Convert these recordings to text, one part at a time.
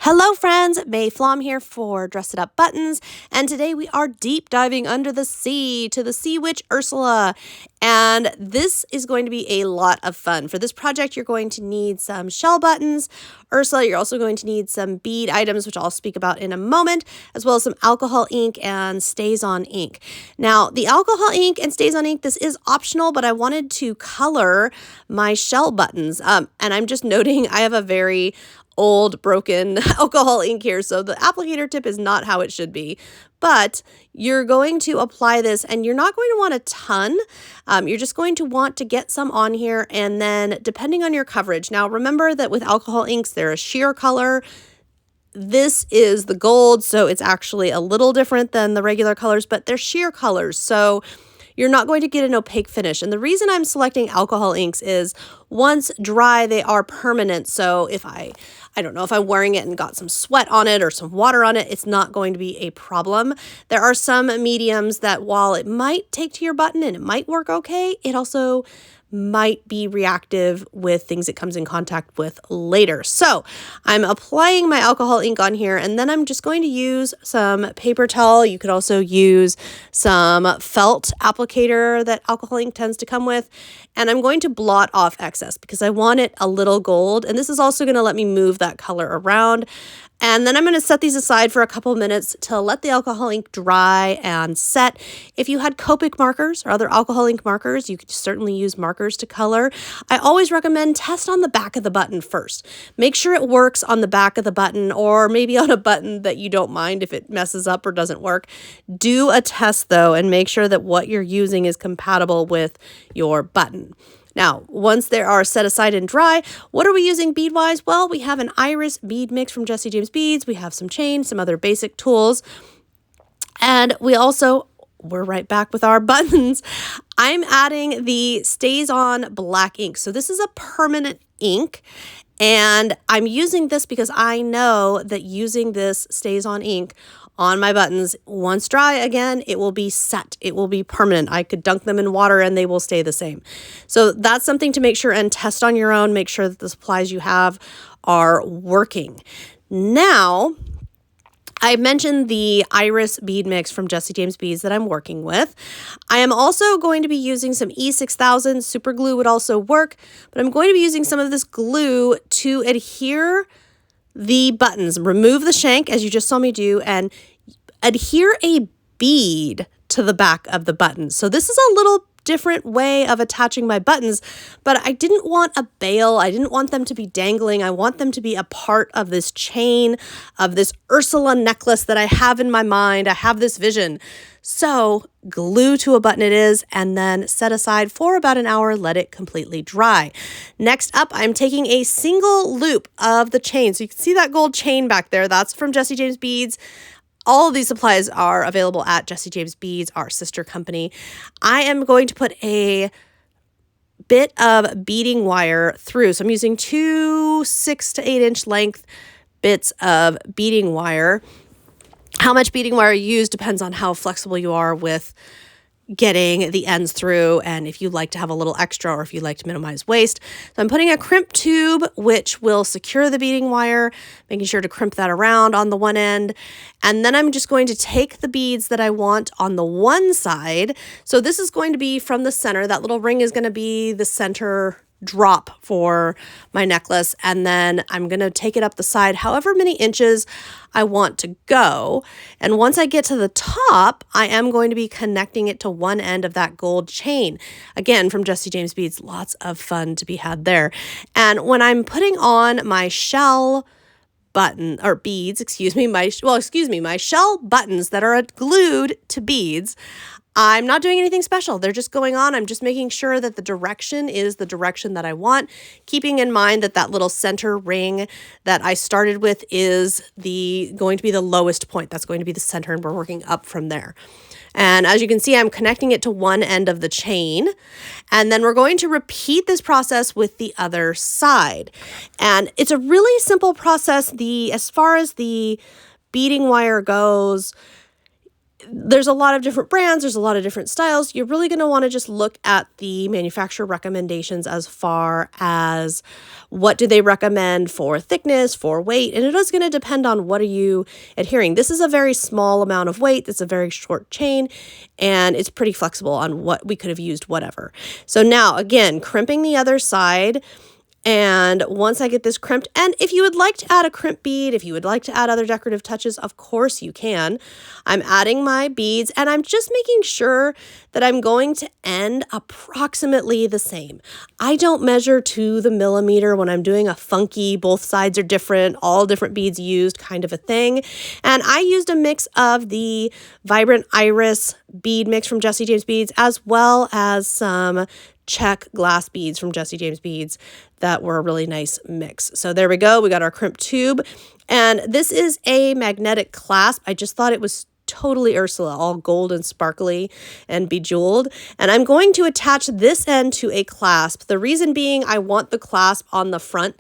Hello friends, May Flaum here for Dress It Up Buttons, and today we are deep diving under the sea to the sea witch Ursula, and this is going to be a lot of fun. For this project, you're going to need some shell buttons. Ursula, you're also going to need some bead items, which I'll speak about in a moment, as well as some alcohol ink and StazOn ink. Now, the alcohol ink and StazOn ink, this is optional, but I wanted to color my shell buttons, and I'm just noting I have a very old broken alcohol ink here, so the applicator tip is not how it should be, but you're going to apply this and you're not going to want a ton. You're just going to want to get some on here, and then depending on your coverage. Now remember that with alcohol inks, they're a sheer color. This is the gold, so it's actually a little different than the regular colors, but they're sheer colors, so you're not going to get an opaque finish. And the reason I'm selecting alcohol inks is once dry, they are permanent. So if I don't know if I'm wearing it and got some sweat on it or some water on it, it's not going to be a problem. There are some mediums that while it might take to your button and it might work okay, it also might be reactive with things it comes in contact with later. So I'm applying my alcohol ink on here, and then I'm just going to use some paper towel. You could also use some felt applicator that alcohol ink tends to come with, and I'm going to blot off excess because I want it a little gold, and this is also going to let me move that color around. And then I'm going to set these aside for a couple of minutes to let the alcohol ink dry and set. If you had Copic markers or other alcohol ink markers, you could certainly use markers to color. I always recommend test on the back of the button first. Make sure it works on the back of the button, or maybe on a button that you don't mind if it messes up or doesn't work. Do a test though, and make sure that what you're using is compatible with your button. Now, once they are set aside and dry, what are we using bead-wise? Well, we have an iris bead mix from Jessie James Beads. We have some chain, some other basic tools. And we're right back with our buttons. I'm adding the StazOn black ink. So this is a permanent ink. And I'm using this because I know that using this StazOn ink on my buttons, once dry again, it will be set. It will be permanent. I could dunk them in water and they will stay the same. So that's something to make sure and test on your own. Make sure that the supplies you have are working. Now, I mentioned the iris bead mix from Jessie James Beads that I'm working with. I am also going to be using some E6000. Super glue would also work, but I'm going to be using some of this glue to adhere the buttons. Remove the shank, as you just saw me do, and adhere a bead to the back of the button. So this is a little different way of attaching my buttons, but I didn't want a bail. I didn't want them to be dangling. I want them to be a part of this chain, of this Ursula necklace that I have in my mind. I have this vision. So glue to a button it is, and then set aside for about an hour, let it completely dry. Next up, I'm taking a single loop of the chain. So you can see that gold chain back there. That's from Jessie James Beads. All of these supplies are available at Jessie James Beads, our sister company. I am going to put a bit of beading wire through. So I'm using two 6 to 8 inch length bits of beading wire. How much beading wire you use depends on how flexible you are with getting the ends through, and if you like to have a little extra or if you like to minimize waste. So I'm putting a crimp tube which will secure the beading wire, making sure to crimp that around on the one end. And then I'm just going to take the beads that I want on the one side. So this is going to be from the center. That little ring is going to be the center drop for my necklace, and then I'm going to take it up the side however many inches I want to go. And once I get to the top, I am going to be connecting it to one end of that gold chain. Again, from Jessie James Beads, lots of fun to be had there. And when I'm putting on my shell button or beads, my shell buttons that are glued to beads, I'm not doing anything special. They're just going on. I'm just making sure that the direction is the direction that I want, keeping in mind that that little center ring that I started with is going to be the lowest point. That's going to be the center, and we're working up from there. And as you can see, I'm connecting it to one end of the chain, and then we're going to repeat this process with the other side. And it's a really simple process. As far as the beading wire goes, there's a lot of different brands, there's a lot of different styles. You're really going to want to just look at the manufacturer recommendations as far as what do they recommend for thickness, for weight, and it is going to depend on what are you adhering. This is a very small amount of weight, it's a very short chain, and it's pretty flexible on what we could have used, whatever. So now, again, crimping the other side. And once I get this crimped, and if you would like to add a crimp bead, if you would like to add other decorative touches, of course you can. I'm adding my beads, and I'm just making sure that I'm going to end approximately the same. I don't measure to the millimeter when I'm doing a funky, both sides are different, all different beads used kind of a thing. And I used a mix of the Vibrant Iris bead mix from Jesse James Beads, as well as some check glass beads from Jesse James Beads that were a really nice mix. So there we go. We got our crimp tube, and this is a magnetic clasp. I just thought it was totally Ursula, all gold and sparkly and bejeweled. And I'm going to attach this end to a clasp. The reason being I want the clasp on the front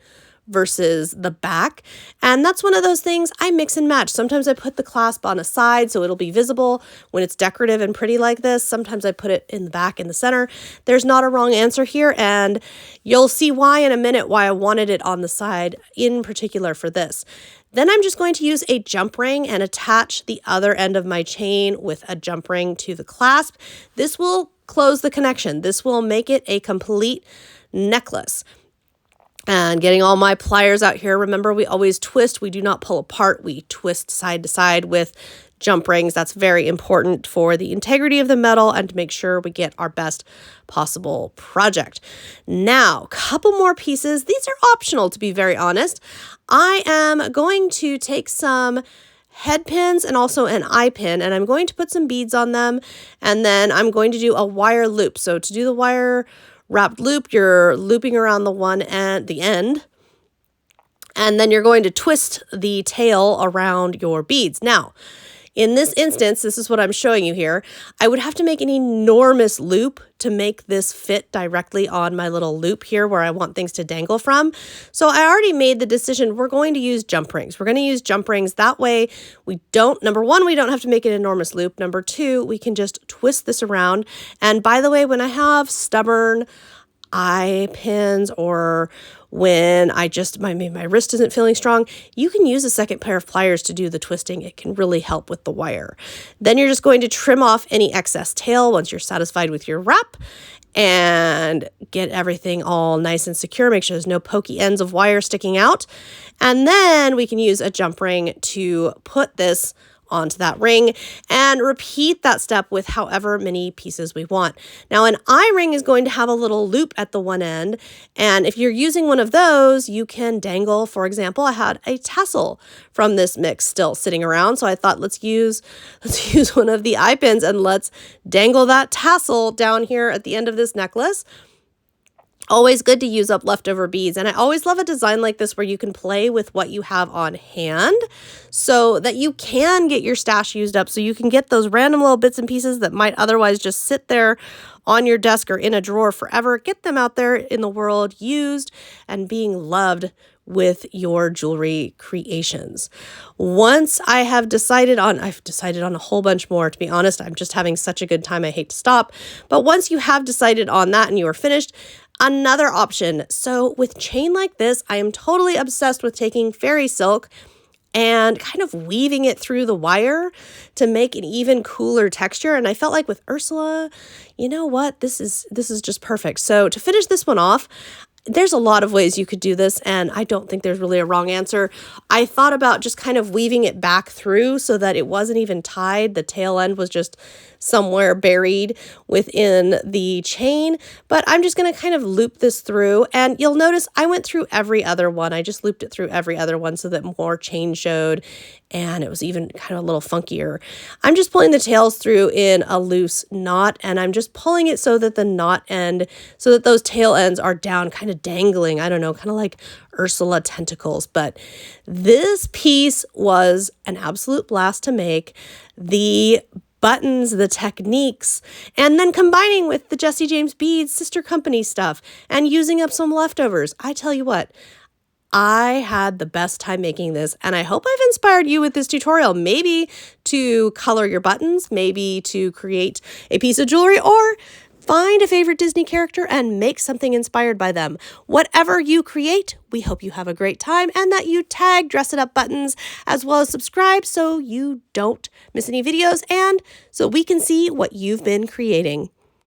versus the back. And that's one of those things I mix and match. Sometimes I put the clasp on a side so it'll be visible when it's decorative and pretty like this. Sometimes I put it in the back in the center. There's not a wrong answer here, and you'll see why in a minute, why I wanted it on the side in particular for this. Then I'm just going to use a jump ring and attach the other end of my chain with a jump ring to the clasp. This will close the connection. This will make it a complete necklace. And getting all my pliers out here. Remember, we always twist. We do not pull apart. We twist side to side with jump rings. That's very important for the integrity of the metal and to make sure we get our best possible project. Now, a couple more pieces. These are optional, to be very honest. I am going to take some head pins and also an eye pin, and I'm going to put some beads on them, and then I'm going to do a wire loop. So to do the wire wrapped loop, you're looping around the end, and then you're going to twist the tail around your beads. Now, in this instance, this is what I'm showing you here. I would have to make an enormous loop to make this fit directly on my little loop here where I want things to dangle from. So I already made the decision we're going to use jump rings. We're going to use jump rings. That way we don't, number one, we don't have to make an enormous loop. Number two, we can just twist this around. And by the way, when I have stubborn eye pins or when my wrist isn't feeling strong, you can use a second pair of pliers to do the twisting. It can really help with the wire. Then you're just going to trim off any excess tail once you're satisfied with your wrap and get everything all nice and secure. Make sure there's no pokey ends of wire sticking out. And then we can use a jump ring to put this onto that ring and repeat that step with however many pieces we want. Now, an eye ring is going to have a little loop at the one end, and if you're using one of those, you can dangle. For example, I had a tassel from this mix still sitting around, so I thought let's use one of the eye pins and let's dangle that tassel down here at the end of this necklace. Always good to use up leftover beads. And I always love a design like this where you can play with what you have on hand so that you can get your stash used up, so you can get those random little bits and pieces that might otherwise just sit there on your desk or in a drawer forever. Get them out there in the world used and being loved with your jewelry creations. Once I've decided on a whole bunch more, to be honest. I'm just having such a good time, I hate to stop. But once you have decided on that and you are finished, another option. So with chain like this, I am totally obsessed with taking fairy silk and kind of weaving it through the wire to make an even cooler texture. And I felt like with Ursula, you know what? This is just perfect. So to finish this one off, there's a lot of ways you could do this, and I don't think there's really a wrong answer. I thought about just kind of weaving it back through so that it wasn't even tied. The tail end was just somewhere buried within the chain, but I'm just going to kind of loop this through, and you'll notice I went through every other one. I just looped it through every other one so that more chain showed, and it was even kind of a little funkier. I'm just pulling the tails through in a loose knot, and I'm just pulling it so that the knot end, so that those tail ends are down, kind of dangling, I don't know, kind of like Ursula tentacles. But this piece was an absolute blast to make. The buttons, the techniques, and then combining with the Jesse James Beads sister company stuff and using up some leftovers. I tell you what, I had the best time making this, and I hope I've inspired you with this tutorial, maybe to color your buttons, maybe to create a piece of jewelry, or find a favorite Disney character and make something inspired by them. Whatever you create, we hope you have a great time and that you tag Dress It Up Buttons, as well as subscribe so you don't miss any videos and so we can see what you've been creating.